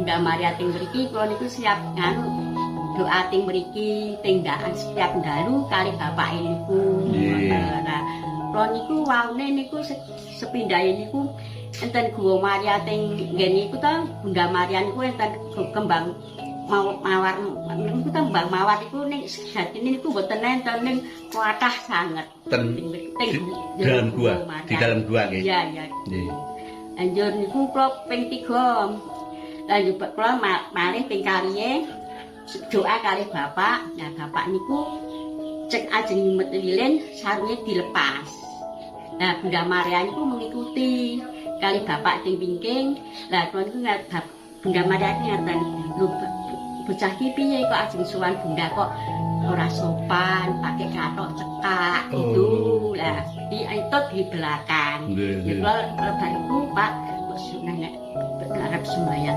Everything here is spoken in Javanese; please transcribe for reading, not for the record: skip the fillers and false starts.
Bunda Maria ting mriki kula niku siap nganu doa ting mriki tindakan setiap dalu kali bapake niku. Nah, kula niku waune niku sepindahe niku enten Guwa Maria ting nggen niku ta Bunda Maria niku enten kembang mawar niku ta kembang mawar niku ning sejatine niku mboten enten ning kuatah sanget. Dalam gua, di dalam gua nggih. Iya, iya. Nggih. Anjur niku kula ping 3. Lah yo kula malih ping kaliye doa kali bapak. Nah, bapak niku cek ajeng nyumet lilin sarunge dilepas. Nah, Bunda Maria niku mengikuti kali bapak ting pingking. Lah kula niku Bunda Maria ngaten, lho bocah ki piye kok ajeng sowan Bunda kok ora sopan, pakai katok cekak gitu. Lah, itu di belakang. Ya kula bariku Pak, kok nenek arep sembahyang